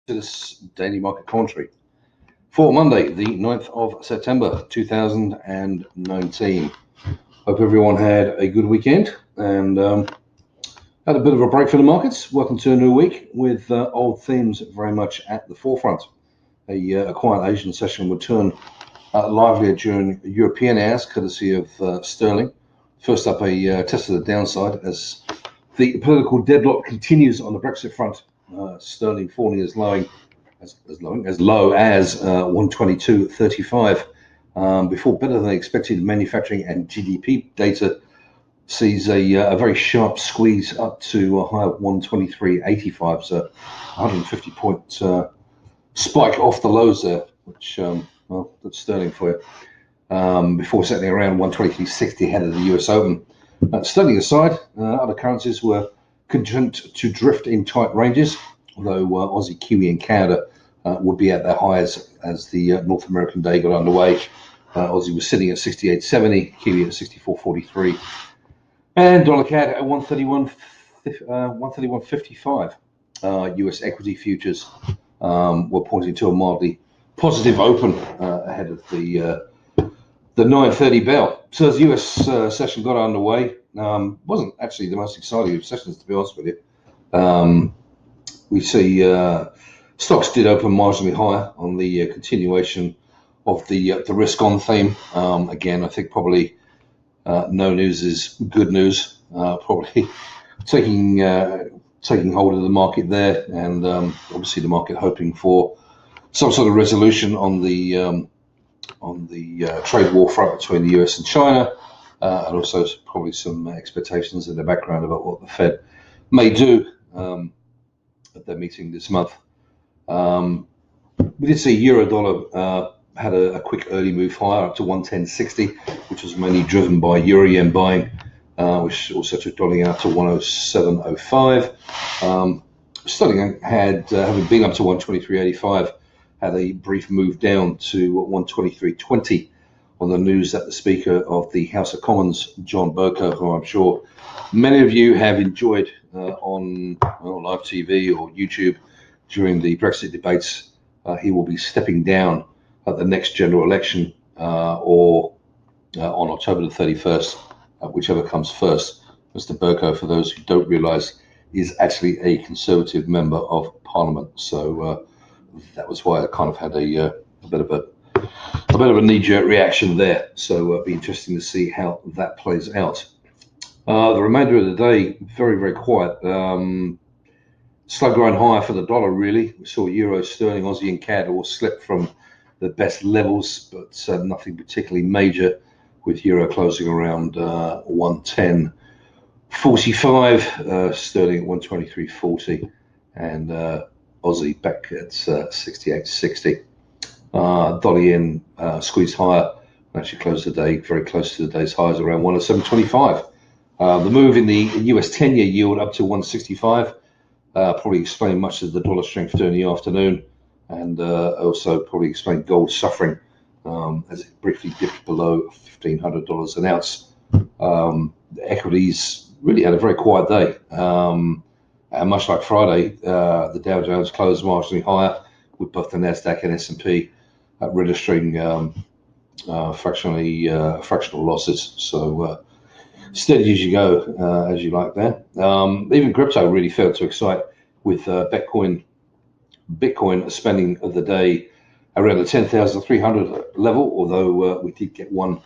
to this daily market commentary for Monday, the 9th of September 2019. Hope everyone had a good weekend and had a bit of a break for the markets. Welcome to a new week with old themes very much at the forefront. A quiet Asian session would turn livelier during European hours, courtesy of sterling. First up, a test of the downside as the political deadlock continues on the Brexit front. Sterling falling as low as 122.35 before better than expected manufacturing and GDP data sees a very sharp squeeze up to a high of 123.85, so 150 point spike off the lows there, which well, that's sterling for you, before settling around 123.60 ahead of the US Open. Sterling aside, other currencies were content to drift in tight ranges, although Aussie, Kiwi and Canada would be at their highs as the North American day got underway. Aussie was sitting at 68.70, Kiwi at 64.43, and dollar CAD at 131.55. US equity futures were pointing to a mildly positive open ahead of the 9:30 bell. So as the US session got underway, wasn't actually the most exciting of sessions, to be honest with you. We see stocks did open marginally higher on the continuation of the risk-on theme. Again, I think probably no news is good news. Probably taking hold of the market there, and obviously the market hoping for some sort of resolution on the trade war front between the US and China, and also probably some expectations in the background about what the Fed may do at their meeting this month. We did see euro dollar had a quick early move higher up to 110.60, which was mainly driven by euro yen buying, which also took dollar out to 107.05. Sterling had, having been up to 123.85, had a brief move down to 123.20 on the news that the Speaker of the House of Commons, John Bercow, who I'm sure many of you have enjoyed on live TV or YouTube during the Brexit debates, he will be stepping down at the next general election or on October the 31st, whichever comes first. Mr. Bercow, for those who don't realise, is actually a Conservative member of Parliament. So that was why I kind of had a bit of a knee-jerk reaction there. So it'll be interesting to see how that plays out. The remainder of the day, very, very quiet. Slow growing higher for the dollar, really. We saw euro, sterling, Aussie and CAD all slip from the best levels, but nothing particularly major, with euro closing around 110.45, sterling at 123.40, and Aussie back at 68.60. Dollar yen squeezed higher, actually closed the day very close to the day's highs around 107.25. The move in the US 10-year yield up to 165 probably explained much of the dollar strength during the afternoon, and also probably explained gold suffering as it briefly dipped below $1,500 an ounce. The equities really had a very quiet day, and much like Friday, the Dow Jones closed marginally higher, with both the Nasdaq and S&P registering fractional losses. So steady as you go, as you like there. Even crypto really failed to excite, with Bitcoin spending of the day around the 10,300 level, although we did get one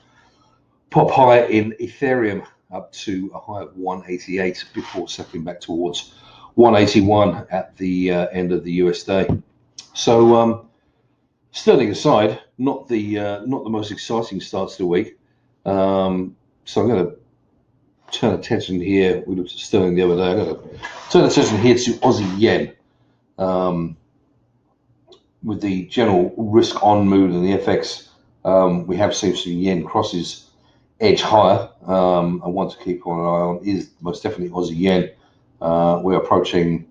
pop high in Ethereum up to a high of 188 before settling back towards 181 at the end of the US day. So sterling aside, not the most exciting start to the week. So I'm going to turn attention here. We looked at sterling the other day. I'm going to turn attention here to Aussie yen. With the general risk-on mood in the FX, we have seen some yen crosses edge higher. And one to keep an eye on is most definitely Aussie yen. We're approaching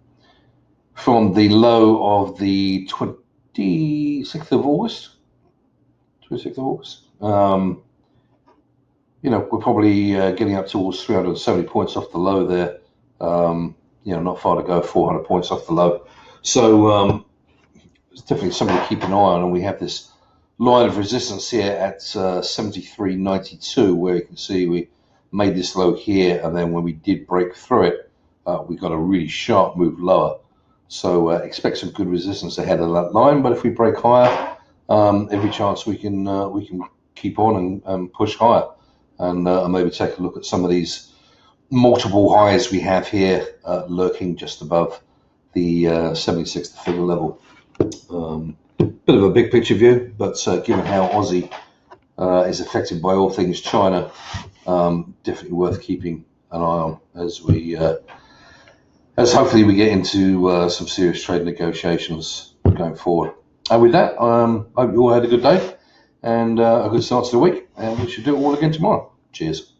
from the low of the 26th of August. We're probably getting up towards 370 points off the low there. Not far to go, 400 points off the low. So it's definitely something to keep an eye on. And we have this line of resistance here at 73.92, where you can see we made this low here, and then when we did break through it, we got a really sharp move lower. So expect some good resistance ahead of that line. But if we break higher, every chance we can keep on and push higher, and maybe take a look at some of these multiple highs we have here lurking just above the 76 figure level. Bit of a big picture view, but given how Aussie is affected by all things China, definitely worth keeping an eye on as hopefully we get into some serious trade negotiations going forward. And with that, hope you all had a good day and a good start to the week, and we should do it all again tomorrow. Cheers.